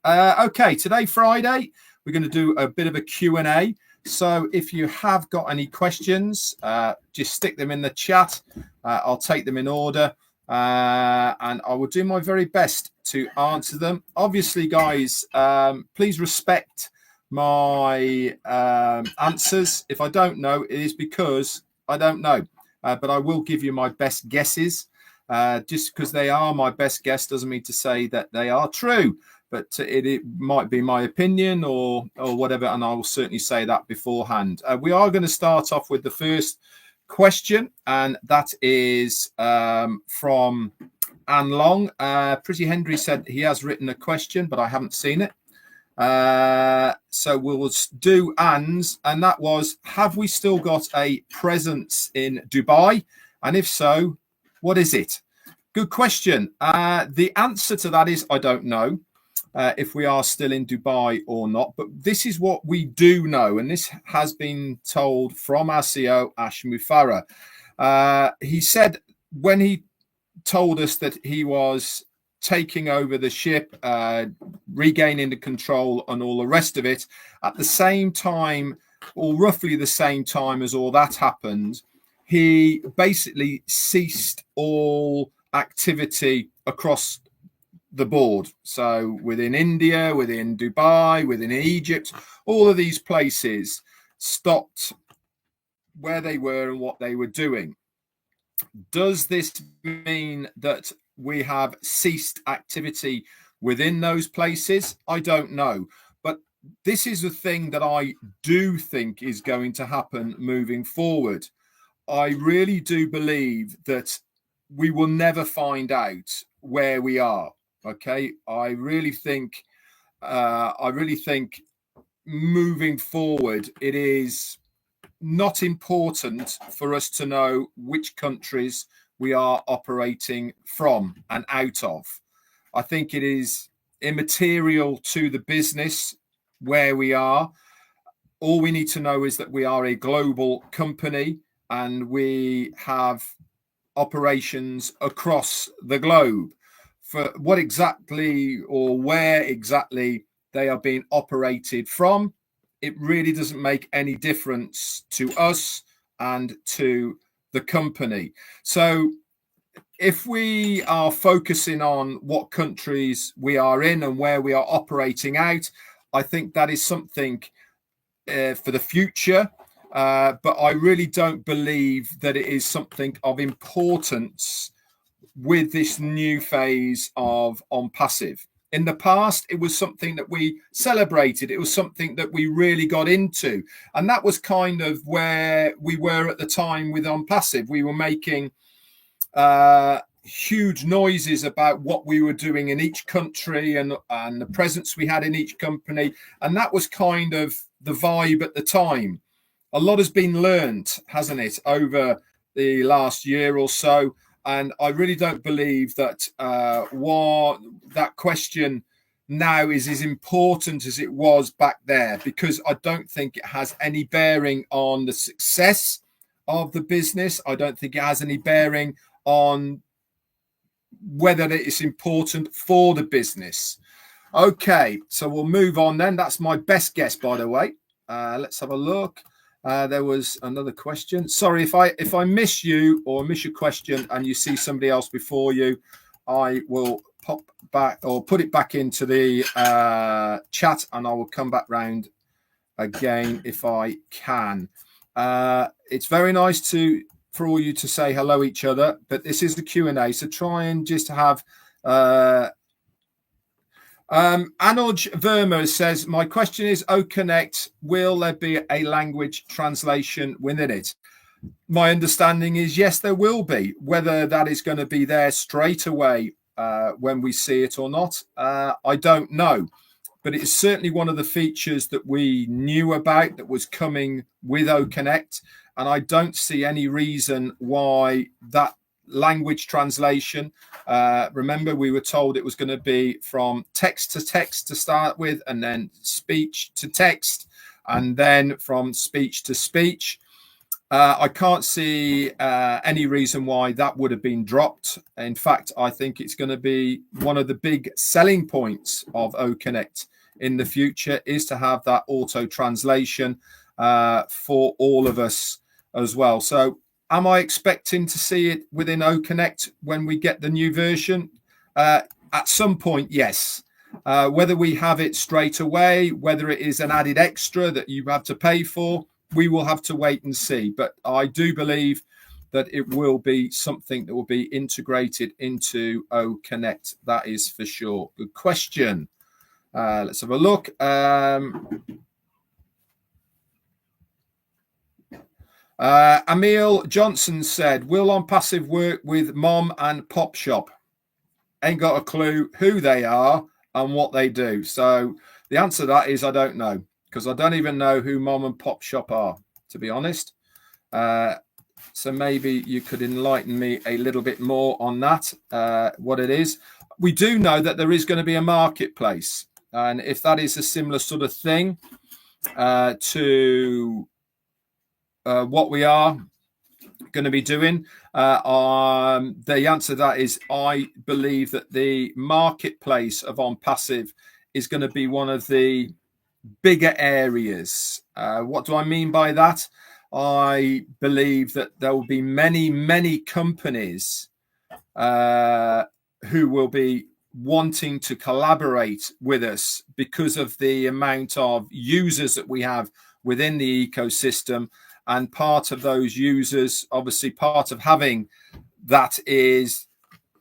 Okay, today, Friday, we're going to do a bit of a Q&A. So if you have got any questions, just stick them in the chat. I'll take them in order, and I will do my very best to answer them. Obviously, guys, please respect my answers. If I don't know, it is because I don't know, but I will give you my best guesses. Just because they are my best guess doesn't mean to say that they are true. But it might be my opinion or whatever, and I will certainly say that beforehand. We are going to start off with the first question, and that is from Anne Long. Pretty Henry said he has written a question, but I haven't seen it. So we'll do Anne's, and that was, have we still got a presence in Dubai? And if so, what is it? Good question. The answer to that is I don't know. If we are still in Dubai or not. But this is what we do know, and this has been told from our CEO, Ash Mufareh. He said when he told us that he was taking over the ship, regaining the control and all the rest of it, at the same time, or roughly the same time as all that happened, he basically ceased all activity across the board. So within India, within Dubai, within Egypt, all of these places stopped where they were and what they were doing. Does this mean that we have ceased activity within those places? I don't know. But this is the thing that I do think is going to happen moving forward. I really do believe that we will never find out where we are. Okay, I really think moving forward, it is not important for us to know which countries we are operating from and out of. I think it is immaterial to the business where we are. All we need to know is that we are a global company and we have operations across the globe. For what exactly or where exactly they are being operated from, it really doesn't make any difference to us and to the company. So if we are focusing on what countries we are in and where we are operating out, I think that is something for the future. But I really don't believe that it is something of importance with this new phase of OnPassive. In the past, it was something that we celebrated. It was something that we really got into. And that was kind of where we were at the time with OnPassive. We were making huge noises about what we were doing in each country and the presence we had in each company. And that was kind of the vibe at the time. A lot has been learned, hasn't it, over the last year or so. And I really don't believe that what that question now is as important as it was back there, because I don't think it has any bearing on the success of the business. I don't think it has any bearing on whether it's important for the business. Okay, so we'll move on then. That's my best guess, by the way. Let's have a look. There was another question. Sorry if I miss you or miss your question and you see somebody else before you, I will pop back or put it back into the chat, and I will come back round again if I can. It's very nice for all you to say hello each other, but this is the Q&A, so try and just have Anuj Verma says, my question is, OCONNECT, will there be a language translation within it? My understanding is yes, there will be. Whether that is going to be there straight away when we see it or not, I don't know. But it's certainly one of the features that we knew about that was coming with OCONNECT. And I don't see any reason why that language translation, remember we were told it was going to be from text to start with, and then speech to text, and then from speech to speech. I can't see any reason why that would have been dropped. In fact, I think it's going to be one of the big selling points of OCONNECT in the future is to have that auto translation for all of us as well. So am I expecting to see it within OCONNECT when we get the new version? At some point, yes. Whether we have it straight away, whether it is an added extra that you have to pay for, we will have to wait and see. But I do believe that it will be something that will be integrated into OCONNECT. That is for sure. Good question. Let's have a look. Emil Johnson said, will OnPassive work with Mom and Pop Shop? Ain't got a clue who they are and what they do. So the answer to that is I don't know, because I don't even know who Mom and Pop Shop are, to be honest. So maybe you could enlighten me a little bit more on that, what it is. We do know that there is going to be a marketplace. And if that is a similar sort of thing to what we are going to be doing, the answer to that is I believe that the marketplace of OnPassive is going to be one of the bigger areas. What do I mean by that? I believe that there will be many companies who will be wanting to collaborate with us because of the amount of users that we have within the ecosystem. And part of those users, obviously part of having that is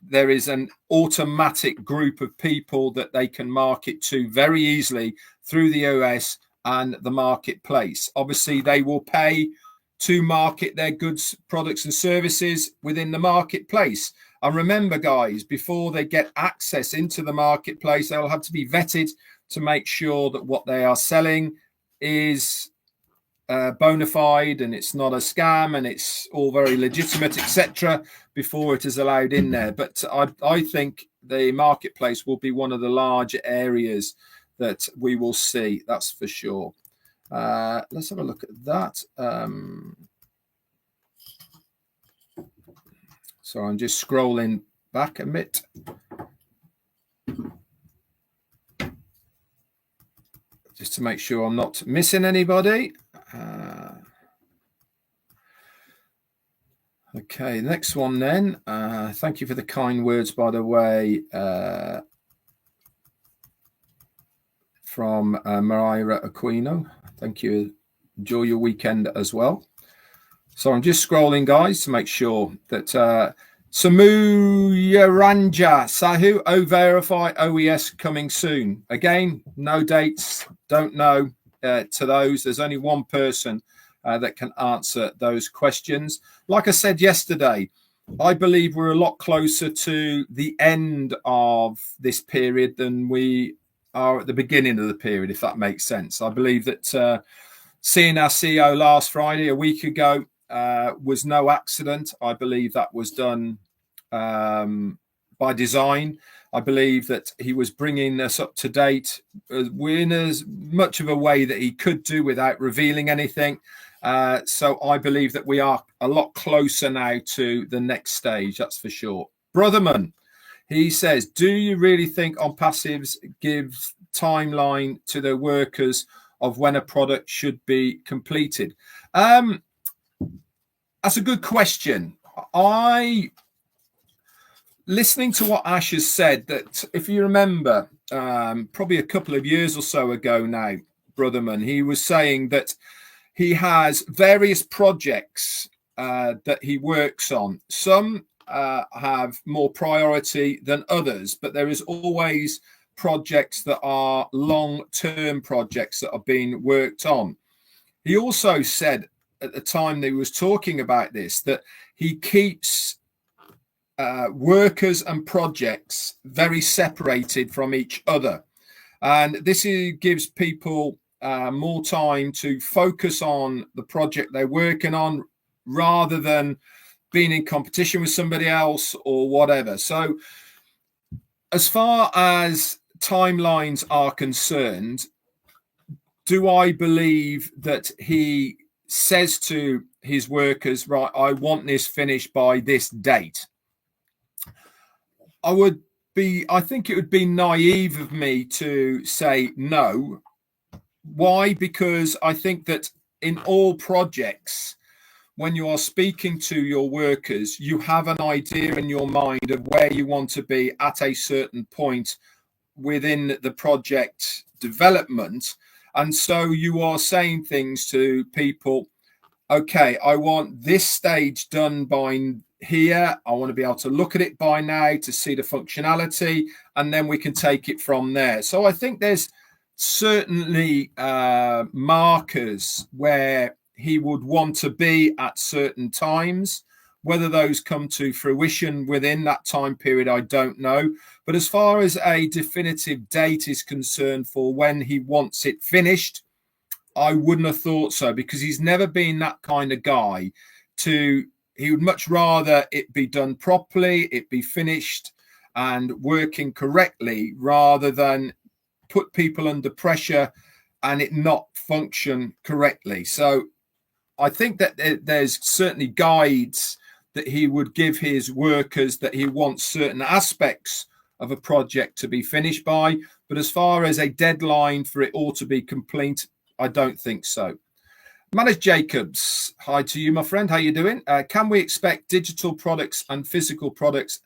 there is an automatic group of people that they can market to very easily through the OS and the marketplace. Obviously, they will pay to market their goods, products and services within the marketplace. And remember, guys, before they get access into the marketplace, they'll have to be vetted to make sure that what they are selling is bona fide and it's not a scam and it's all very legitimate, etc., before it is allowed in there. But I think the marketplace will be one of the larger areas that we will see, that's for sure. Let's have a look at that. So I'm just scrolling back a bit. Just to make sure I'm not missing anybody. Okay, next one then. Thank you for the kind words, by the way, from Mariah Aquino. Thank you. Enjoy your weekend as well. So I'm just scrolling, guys, to make sure that Samuyaranja Sahu, O-Verify OES coming soon. Again, no dates, don't know to those. There's only one person that can answer those questions. Like I said yesterday, I believe we're a lot closer to the end of this period than we are at the beginning of the period, if that makes sense. I believe that seeing our CEO last Friday, a week ago, was no accident. I believe that was done by design. I believe that he was bringing us up to date in as much of a way that he could do without revealing anything. So I believe that we are a lot closer now to the next stage, that's for sure. Brotherman, he says, do you really think OnPassive gives timeline to the workers of when a product should be completed? That's a good question. Listening to what Ash has said, that if you remember, probably a couple of years or so ago now, Brotherman, he was saying that he has various projects that he works on. Some have more priority than others, but there is always projects that are long-term projects that are being worked on. He also said at the time that he was talking about this, that he keeps workers and projects very separated from each other. And this gives people more time to focus on the project they're working on rather than being in competition with somebody else or whatever. So as far as timelines are concerned, do I believe that he says to his workers, right, I want this finished by this date. I think it would be naive of me to say no. Why? Because I think that in all projects, when you are speaking to your workers, you have an idea in your mind of where you want to be at a certain point within the project development. And so you are saying things to people, okay, I want this stage done by here. I want to be able to look at it by now to see the functionality, and then we can take it from there. So I think there's certainly markers where he would want to be at certain times. Whether those come to fruition within that time period, I don't know. But as far as a definitive date is concerned for when he wants it finished, I wouldn't have thought so, because he's never been that kind of guy. He would much rather it be done properly, it be finished and working correctly, rather than put people under pressure and it not function correctly. So I think that there's certainly guides that he would give his workers that he wants certain aspects of a project to be finished by. But as far as a deadline for it all to be complete, I don't think so. Manage Jacobs, hi to you, my friend. How you doing? Can we expect digital products and physical products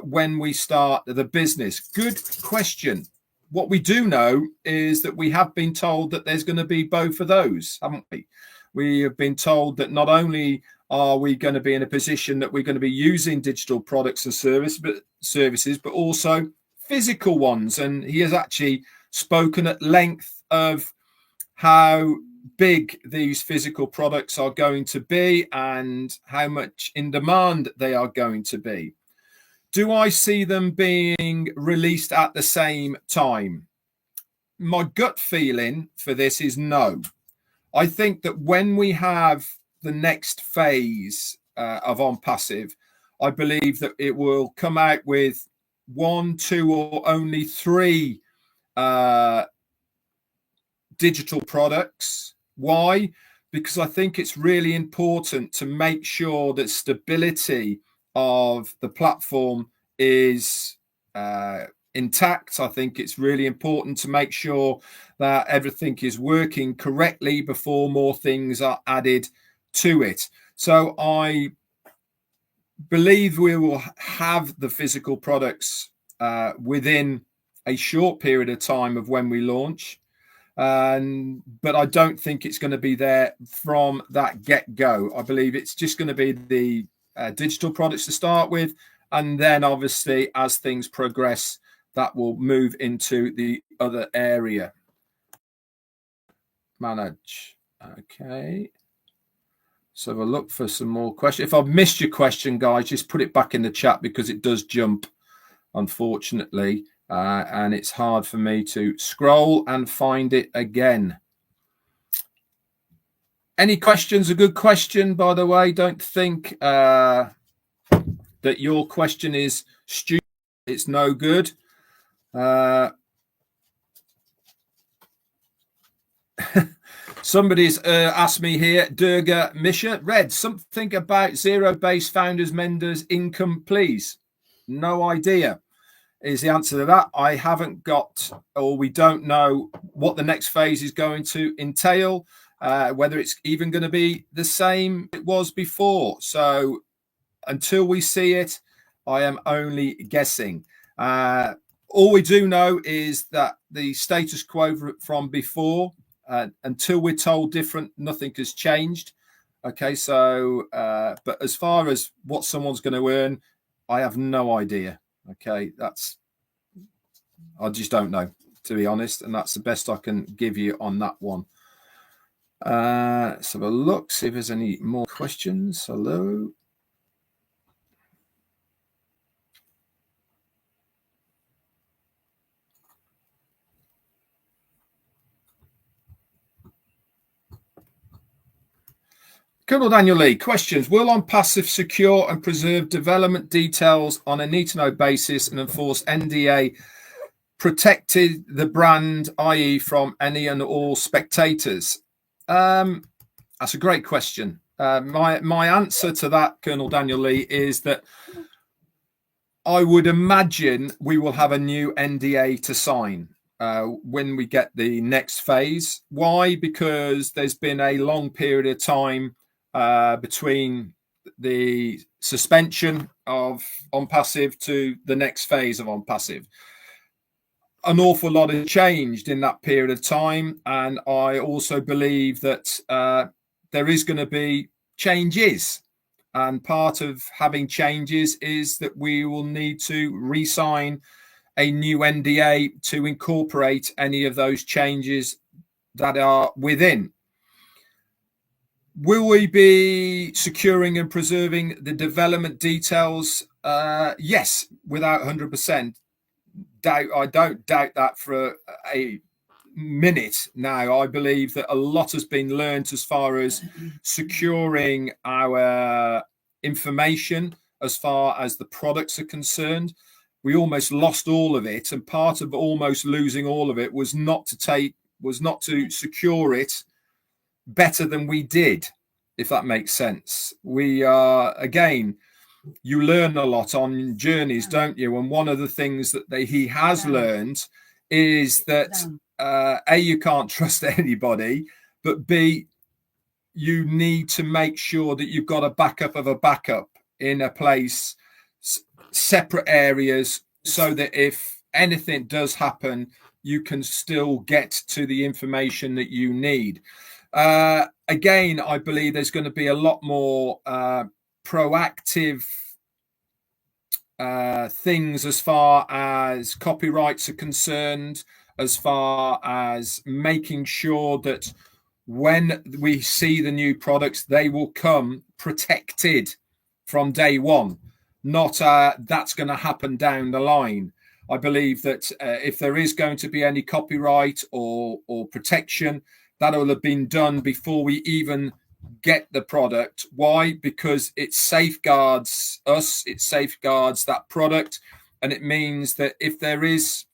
when we start the business? Good question. What we do know is that we have been told that there's going to be both of those, haven't we? We have been told that not only are we going to be in a position that we're going to be using digital products and services, but also physical ones. And he has actually spoken at length of how big these physical products are going to be and how much in demand they are going to be. Do I see them being released at the same time? My gut feeling for this is no. I think that when we have the next phase of OnPassive, I believe that it will come out with 1, 2, or only 3 digital products. Why? Because I think it's really important to make sure that stability of the platform is intact. I think it's really important to make sure that everything is working correctly before more things are added to it. So I believe we will have the physical products within a short period of time of when we launch. But I don't think it's going to be there from that get-go. I believe it's just going to be the digital products to start with, and then obviously as things progress, that will move into the other area. Manage. Okay. So have a look for some more questions. If I've missed your question, guys, just put it back in the chat, because it does jump, unfortunately. And it's hard for me to scroll and find it again. Any questions? A good question, by the way. Don't think that your question is stupid. It's no good. Somebody's asked me here, Durga Misha, Red, something about zero-based founders, menders income, please. No idea is the answer to that. I haven't got, or we don't know what the next phase is going to entail, whether it's even going to be the same it was before. So until we see it, I am only guessing. All we do know is that the status quo from before, until we're told different, nothing has changed. Okay, so, but as far as what someone's going to earn, I have no idea. Okay, I just don't know, to be honest, and that's the best I can give you on that one. Let's have a look, see if there's any more questions. Hello. Colonel Daniel Lee, questions. Will OnPassive secure and preserve development details on a need-to-know basis and enforce NDA protected the brand, i.e. from any and all spectators? That's a great question. My answer to that, Colonel Daniel Lee, is that I would imagine we will have a new NDA to sign when we get the next phase. Why? Because there's been a long period of time between the suspension of OnPassive to the next phase of OnPassive. An awful lot has changed in that period of time, and I also believe that there is going to be changes, and part of having changes is that we will need to re-sign a new NDA to incorporate any of those changes that are within. Will we be securing and preserving the development details? Yes, without 100%. I don't doubt that for a minute now. I believe that a lot has been learned as far as securing our information as far as the products are concerned. We almost lost all of it, and part of almost losing all of it was not to secure it better than we did, if that makes sense. We are, again, you learn a lot on journeys, don't you? And one of the things that he has learned is that A, you can't trust anybody, but B, you need to make sure that you've got a backup of a backup in a place, separate areas, so that if anything does happen, you can still get to the information that you need. Again, I believe there's going to be a lot more proactive things as far as copyrights are concerned, as far as making sure that when we see the new products, they will come protected from day one, not that's going to happen down the line. I believe that if there is going to be any copyright or protection, that will have been done before we even get the product. Why? Because it safeguards us, it safeguards that product, and it means that if there is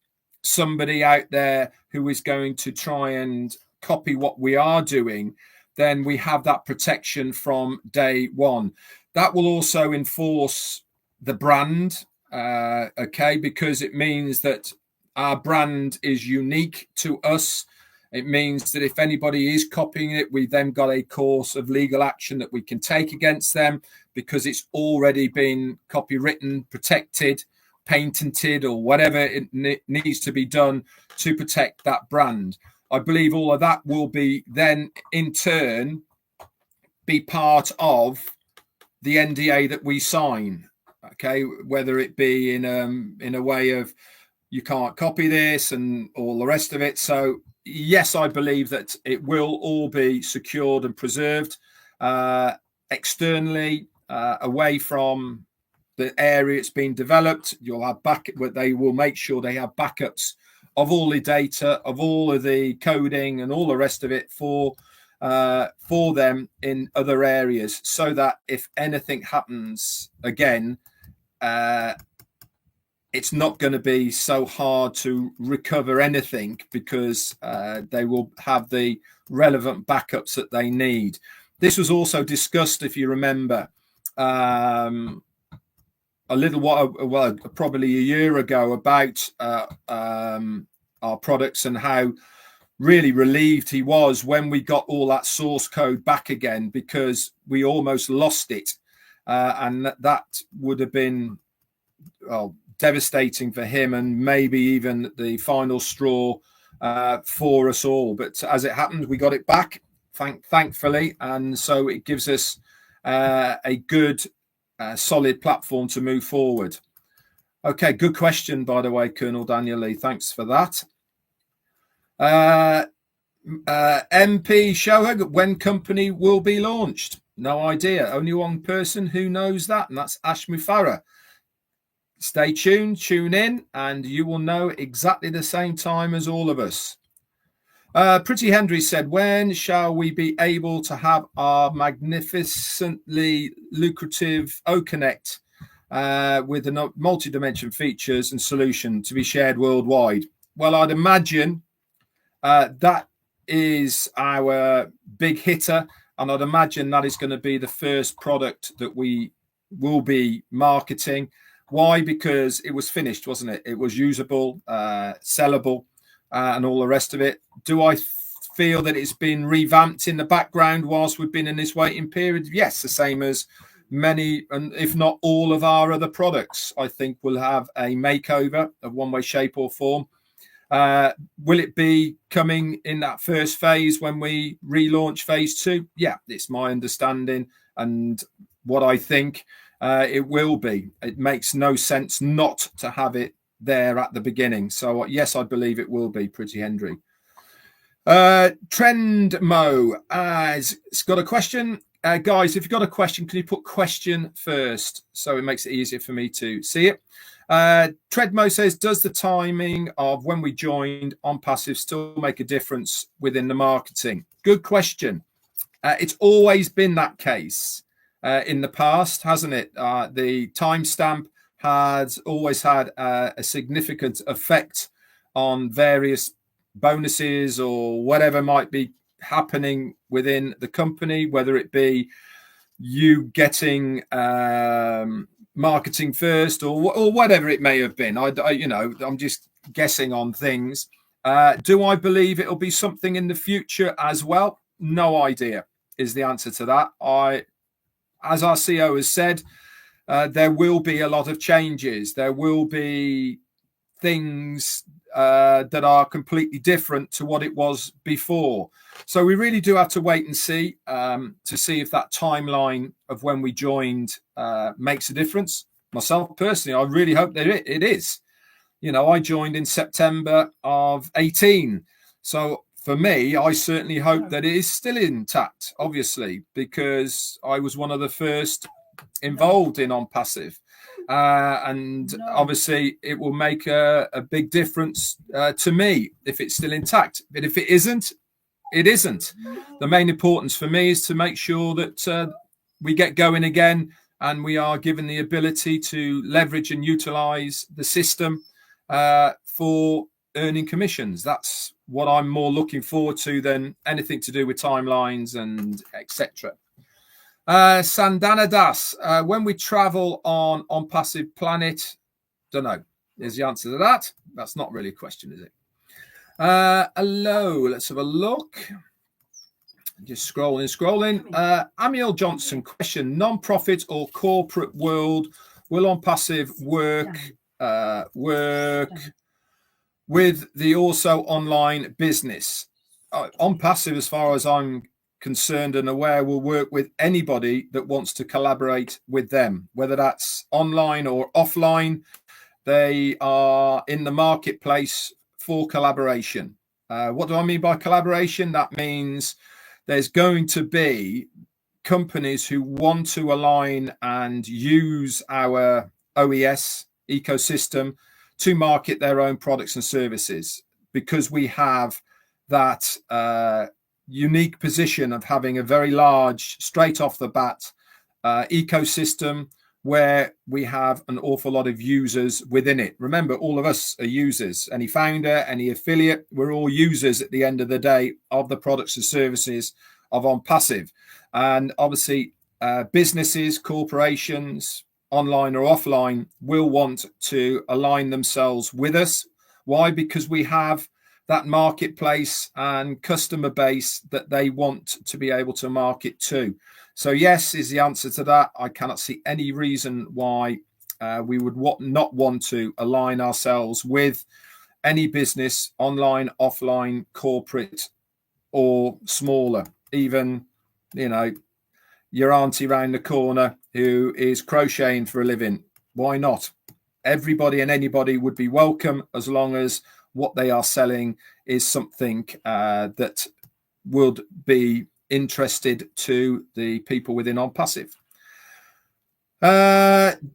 somebody out there who is going to try and copy what we are doing, then we have that protection from day one. That will also enforce the brand, okay, because it means that our brand is unique to us. It means that if anybody is copying it, we've then got a course of legal action that we can take against them, because it's already been copywritten, protected, patented, or whatever it needs to be done to protect that brand. I believe all of that will be then in turn be part of the NDA that we sign, okay, whether it be in a way of you can't copy this and all the rest of it. So yes, I believe that it will all be secured and preserved externally, away from the area it's been developed. You'll have they will make sure they have backups of all the data, of all of the coding and all the rest of it for them in other areas, so that if anything happens again, it's not going to be so hard to recover anything, because they will have the relevant backups that they need. This was also discussed, if you remember, a little while, well, probably a year ago, about our products and how really relieved he was when we got all that source code back again, because we almost lost it. And that would have been, well, devastating for him, and maybe even the final straw for us all. But as it happened, we got it back, thankfully, and so it gives us a good, solid platform to move forward. Okay, good question, by the way, Colonel Daniel Lee. Thanks for that. MP Shohag, when company will be launched? No idea. Only one person who knows that, and that's Ashmi Farah. Stay tuned, tune in, and you will know exactly the same time as all of us. Pretty Henry said, when shall we be able to have our magnificently lucrative OCONNECT with the multi-dimension features and solution to be shared worldwide? Well, I'd imagine that is our big hitter, and I'd imagine that is going to be the first product that we will be marketing. Why? Because it was finished, wasn't it? It was usable, sellable, and all the rest of it. Do I feel that it's been revamped in the background whilst we've been in this waiting period? Yes, the same as many, and if not all of our other products, I think will have a makeover of one way, shape or form. Will it be coming in that first phase when we relaunch phase 2? Yeah, it's my understanding and what I think it will be. It makes no sense not to have it there at the beginning. So yes, I believe it will be, Pretty Hendry. Trendmo has got a question. Guys, if you've got a question, can you put question first so it makes it easier for me to see it? Treadmo says, does the timing of when we joined OnPassive still make a difference within the marketing? Good question. It's always been that case in the past, hasn't it? The timestamp has always had a significant effect on various bonuses or whatever might be happening within the company, whether it be you getting marketing first or whatever it may have been. I'm just guessing on things. Do I believe it'll be something in the future as well? No idea is the answer to that. As our CEO has said, there will be a lot of changes. There will be things that are completely different to what it was before. So we really do have to wait and see to see if that timeline of when we joined makes a difference. Myself personally, I really hope that it is. I joined in September of 18. So for me, I certainly hope that it is still intact, obviously, because I was one of the first involved in OnPassive. And obviously it will make a big difference to me if it's still intact. But if it isn't, it isn't. The main importance for me is to make sure that we get going again and we are given the ability to leverage and utilize the system for earning commissions. That's what I'm more looking forward to than anything to do with timelines and etc. Sandana Das, when we travel on OnPassive Planet, don't know, is the answer to that. That's not really a question, is it? Hello, let's have a look. Just scrolling. Amiel Johnson, question, non-profit or corporate world, will OnPassive work with the also online business? OnPassive, as far as I'm concerned and aware, will work with anybody that wants to collaborate with them, whether that's online or offline. They are in the marketplace for collaboration. What do I mean by collaboration? That means there's going to be companies who want to align and use our OES ecosystem to market their own products and services, because we have that unique position of having a very large, straight off the bat ecosystem where we have an awful lot of users within it. Remember, all of us are users. Any founder, any affiliate, we're all users at the end of the day of the products and services of OnPassive. And obviously, businesses, corporations, online or offline, will want to align themselves with us. Why? Because we have that marketplace and customer base that they want to be able to market to. So yes, is the answer to that. I cannot see any reason why we would not want to align ourselves with any business, online, offline, corporate, or smaller. Even, your auntie round the corner who is crocheting for a living. Why not? Everybody and anybody would be welcome, as long as what they are selling is something that would be interested to the people within OnPassive.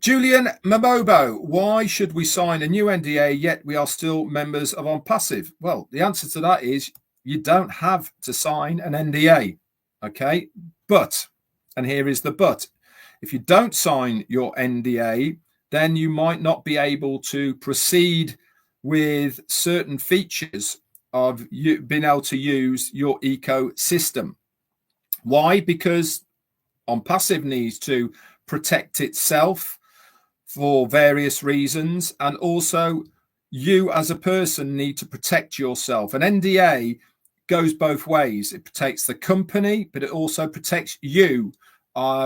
Julian Mamobo, why should we sign a new NDA yet we are still members of OnPassive? Well, the answer to that is you don't have to sign an NDA. Okay, but, and here is the but, if you don't sign your NDA, then you might not be able to proceed with certain features of you being able to use your ecosystem. Why? Because OnPassive needs to protect itself for various reasons, and also you as a person need to protect yourself. An NDA goes both ways. It protects the company, but it also protects you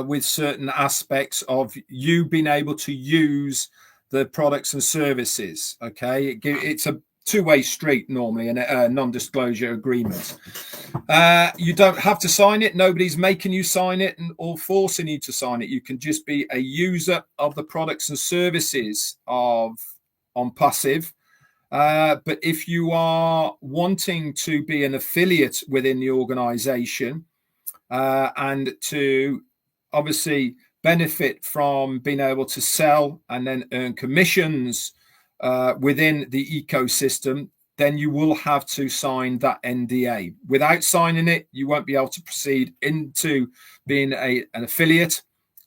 with certain aspects of you being able to use the products and services. Okay, it's a two-way street normally in a non-disclosure agreement. You don't have to sign it. Nobody's making you sign it or forcing you to sign it. You can just be a user of the products and services of OnPassive. But if you are wanting to be an affiliate within the organization and to obviously benefit from being able to sell and then earn commissions within the ecosystem, then you will have to sign that NDA. Without signing it, you won't be able to proceed into being an affiliate.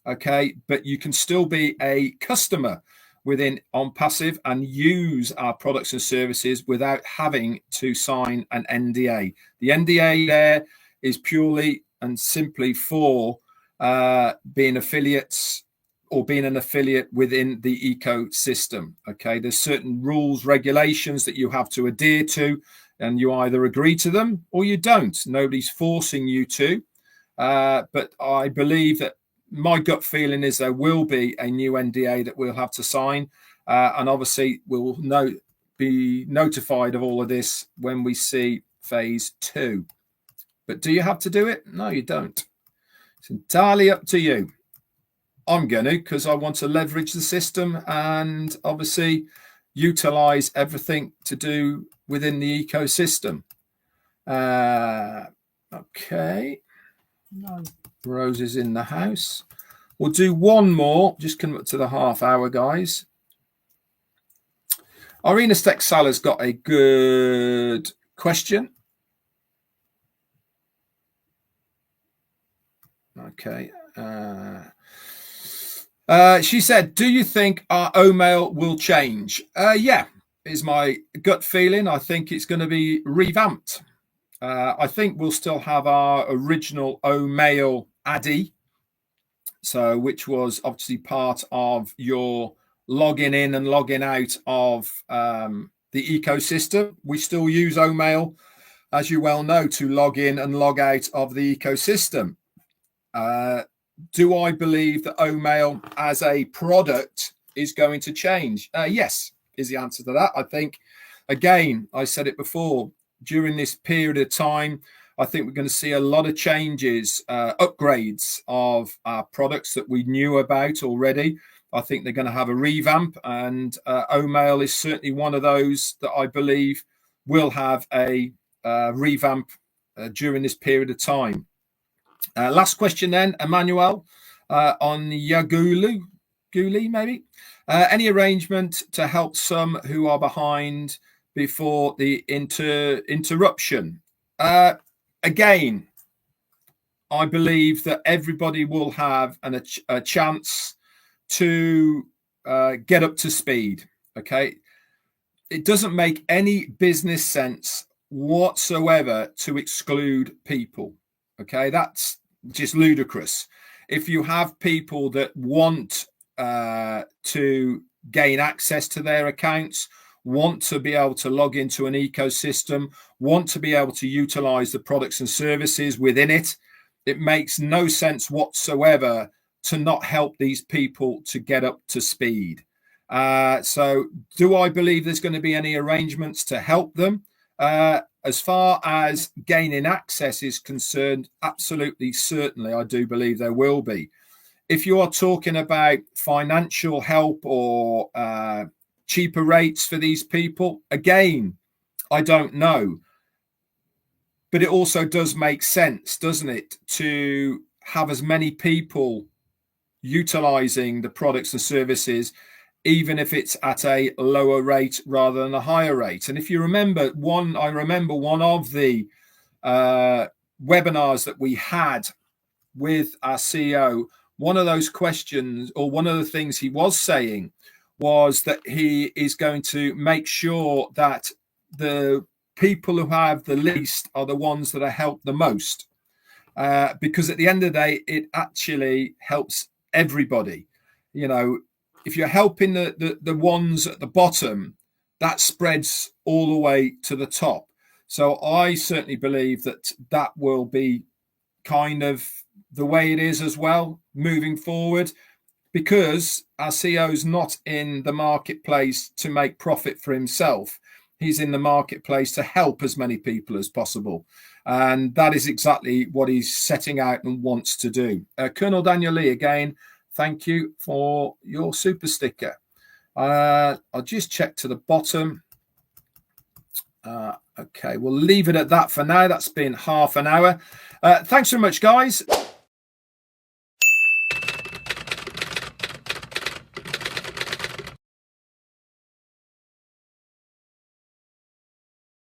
Okay, but you can still be a customer within OnPassive and use our products and services without having to sign an NDA. The NDA there is purely and simply for being affiliates or being an affiliate within the ecosystem. Okay, there's certain rules, regulations that you have to adhere to, and you either agree to them or you don't. Nobody's forcing you to, but I believe that my gut feeling is there will be a new NDA that we'll have to sign, and obviously we'll be notified of all of this when we see phase 2. But do you have to do it? No, you don't. It's entirely up to you. I'm going to, because I want to leverage the system and obviously utilize everything to do within the ecosystem. Okay. No. Rose is in the house. We'll do one more. Just come up to the half hour, guys. Irina Stexala's got a good question. Okay. She said, do you think our OMail will change? Yeah, is my gut feeling. I think it's going to be revamped. I think we'll still have our original OMail ADI, so which was obviously part of your logging in and logging out of the ecosystem. We still use OMail, as you well know, to log in and log out of the ecosystem. Do I believe that OMail as a product is going to change? Yes, is the answer to that. I think, again, I said it before, during this period of time, I think we're going to see a lot of changes, upgrades of our products that we knew about already. I think they're going to have a revamp, and OMail is certainly one of those that I believe will have a revamp during this period of time. Last question then, Emmanuel, on Yagulu, maybe. Any arrangement to help some who are behind before the interruption? Again, I believe that everybody will have a chance to get up to speed. Okay, it doesn't make any business sense whatsoever to exclude people. Okay, that's just ludicrous. If you have people that want to gain access to their accounts, want to be able to log into an ecosystem, want to be able to utilize the products and services within it, it makes no sense whatsoever to not help these people to get up to speed. So do I believe there's going to be any arrangements to help them? As far as gaining access is concerned, absolutely, certainly, I do believe there will be. If you are talking about financial help or cheaper rates for these people, again, I don't know. But it also does make sense, doesn't it, to have as many people utilizing the products and services, even if it's at a lower rate rather than a higher rate. And if you remember, I remember one of the webinars that we had with our CEO, one of those questions, or one of the things he was saying, was that he is going to make sure that the people who have the least are the ones that are helped the most. because at the end of the day, it actually helps everybody. You know, if you're helping the ones at the bottom, that spreads all the way to the top. So I certainly believe that that will be kind of the way it is as well moving forward, because our CEO is not in the marketplace to make profit for himself. He's in the marketplace to help as many people as possible. And that is exactly what he's setting out and wants to do. Colonel Daniel Lee, again, thank you for your super sticker. I'll just check to the bottom. Okay, we'll leave it at that for now. That's been half an hour. Thanks so much, guys.